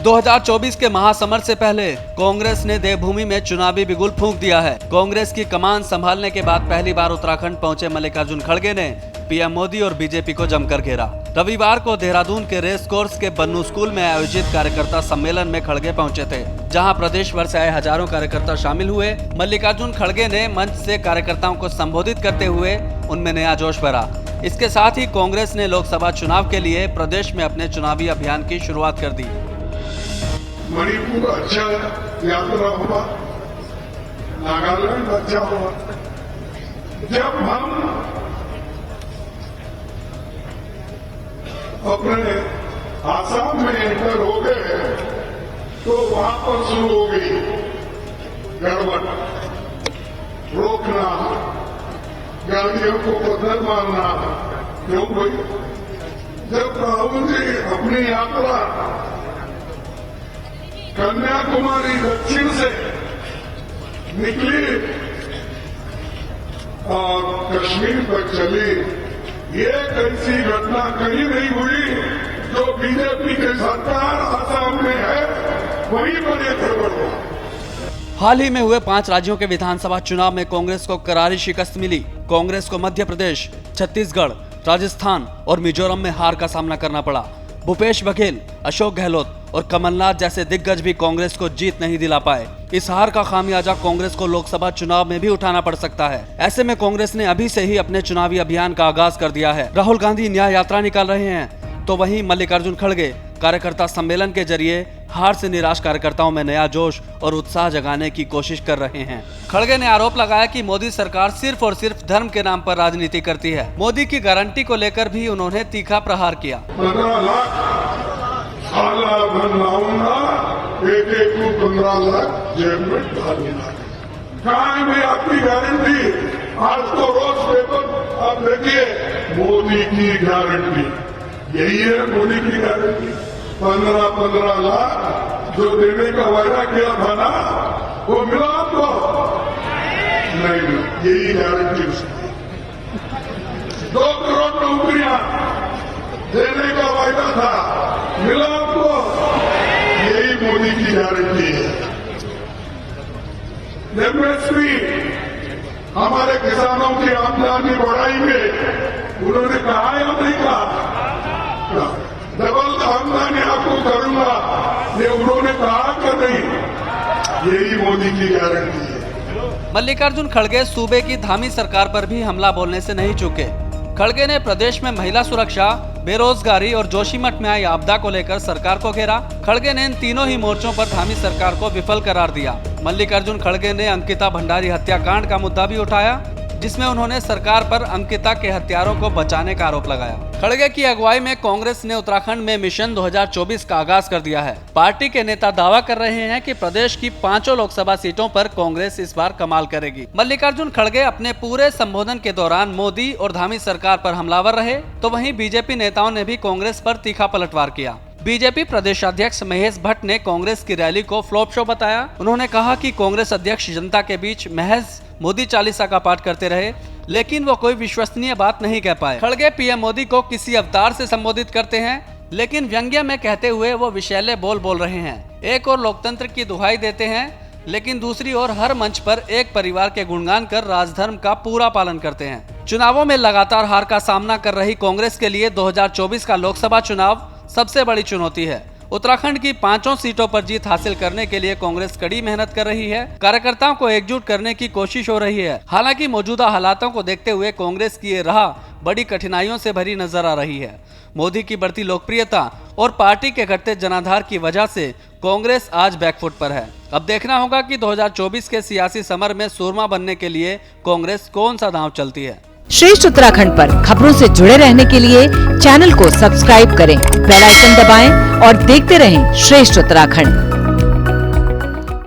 2024 के महासमर से पहले कांग्रेस ने देवभूमि में चुनावी बिगुल फूंक दिया है। कांग्रेस की कमान संभालने के बाद पहली बार उत्तराखंड पहुंचे मल्लिकार्जुन खड़गे ने पीएम मोदी और बीजेपी को जमकर घेरा। रविवार को देहरादून के रेस कोर्स के बन्नू स्कूल में आयोजित कार्यकर्ता सम्मेलन में खड़गे पहुंचे थे, जहां प्रदेश भर से आए हजारों कार्यकर्ता शामिल हुए। मल्लिकार्जुन खड़गे ने मंच से कार्यकर्ताओं को संबोधित करते हुए उनमें नया जोश भरा। इसके साथ ही कांग्रेस ने लोकसभा चुनाव के लिए प्रदेश में अपने चुनावी अभियान की शुरुआत कर दी। मणिपुर अच्छा यात्रा हुआ, नागालैंड अच्छा हुआ। जब हम अपने आसाम में एंटर हो गए तो वहां पर शुरू हो गई गड़बड़, रोकना, गाड़ियों को पत्थर मारना। क्यों भाई? जब राहुल जी अपनी यात्रा कन्याकुमारी दक्षिण से निकली और कश्मीर तक चली, ये ऐसी घटना कहीं नहीं हुई जो बीजेपी की सरकार असम में है वहीं पर ये गड़बड़ हुआ। हाल ही में हुए 5 राज्यों के विधानसभा चुनाव में कांग्रेस को करारी शिकस्त मिली। कांग्रेस को मध्य प्रदेश, छत्तीसगढ़, राजस्थान और मिजोरम में हार का सामना करना पड़ा। भूपेश बघेल, अशोक गहलोत और कमलनाथ जैसे दिग्गज भी कांग्रेस को जीत नहीं दिला पाए। इस हार का खामियाजा कांग्रेस को लोकसभा चुनाव में भी उठाना पड़ सकता है। ऐसे में कांग्रेस ने अभी से ही अपने चुनावी अभियान का आगाज कर दिया है। राहुल गांधी न्याय यात्रा निकाल रहे हैं, तो वहीं मल्लिकार्जुन खड़गे कार्यकर्ता सम्मेलन के जरिए हार से निराश कार्यकर्ताओं में नया जोश और उत्साह जगाने की कोशिश कर रहे हैं। खड़गे ने आरोप लगाया कि मोदी सरकार सिर्फ और सिर्फ धर्म के नाम पर राजनीति करती है। मोदी की गारंटी को लेकर भी उन्होंने तीखा प्रहार किया। 15 लाख साला बनवाऊंगा, एक को 15 लाख जेब में डालूंगा। कहाँ है भाई आपकी गारंटी? आज तो रोज पेपर आप देखिए, मोदी की गारंटी, यही है मोदी की गारंटी। 15 लाख जो देने का वायदा किया था ना, वो मिला आपको? नहीं मिला, यही गारंटी उसकी। 2 करोड़ नौकरियां देने का वायदा था, मिला आपको? यही मोदी की गारंटी है। एमएसपी हमारे किसानों की आमदनी बढ़ाएंगे, उन्होंने कहा या नहीं कहा? डबल आमदनी आपको करूंगा, ये उन्होंने कहा कि नहीं? यही मोदी की गारंटी है। मल्लिकार्जुन खड़गे सूबे की धामी सरकार पर भी हमला बोलने से नहीं चूके। खड़गे ने प्रदेश में महिला सुरक्षा, बेरोजगारी और जोशीमठ में आई आपदा को लेकर सरकार को घेरा। खड़गे ने इन तीनों ही मोर्चों पर धामी सरकार को विफल करार दिया। मल्लिकार्जुन खड़गे ने अंकिता भंडारी हत्याकांड का मुद्दा भी उठाया, जिसमें उन्होंने सरकार पर अंकिता के हत्यारों को बचाने का आरोप लगाया। खड़गे की अगुवाई में कांग्रेस ने उत्तराखंड में मिशन 2024 का आगाज कर दिया है। पार्टी के नेता दावा कर रहे हैं कि प्रदेश की 5 लोकसभा सीटों पर कांग्रेस इस बार कमाल करेगी। मल्लिकार्जुन खड़गे अपने पूरे संबोधन के दौरान मोदी और धामी सरकार पर हमलावर रहे, तो वहीं बीजेपी नेताओं ने भी कांग्रेस पर तीखा पलटवार किया। बीजेपी प्रदेशाध्यक्ष महेश भट्ट ने कांग्रेस की रैली को फ्लॉप शो बताया। उन्होंने कहा कि कांग्रेस अध्यक्ष जनता के बीच महज मोदी चालीसा का पाठ करते रहे, लेकिन वो कोई विश्वसनीय बात नहीं कह पाए। खड़गे पीएम मोदी को किसी अवतार से संबोधित करते हैं, लेकिन व्यंग्य में कहते हुए वो विषैले बोल रहे हैं। एक और लोकतंत्र की दुहाई देते हैं, लेकिन दूसरी ओर हर मंच पर एक परिवार के गुणगान कर राजधर्म का पूरा पालन करते हैं। चुनावों में लगातार हार का सामना कर रही कांग्रेस के लिए 2024 का लोकसभा चुनाव सबसे बड़ी चुनौती है। उत्तराखंड की 5 सीटों पर जीत हासिल करने के लिए कांग्रेस कड़ी मेहनत कर रही है। कार्यकर्ताओं को एकजुट करने की कोशिश हो रही है। हालांकि मौजूदा हालातों को देखते हुए कांग्रेस की ये राह बड़ी कठिनाइयों से भरी नजर आ रही है। मोदी की बढ़ती लोकप्रियता और पार्टी के घटते जनाधार की वजह से कांग्रेस आज बैकफुट पर है। अब देखना होगा कि 2024 के सियासी समर में सूरमा बनने के लिए कांग्रेस कौन सा दांव चलती है। श्रेष्ठ उत्तराखंड पर खबरों से जुड़े रहने के लिए चैनल को सब्सक्राइब करें, बेल आइकन दबाएं और देखते रहें श्रेष्ठ उत्तराखंड।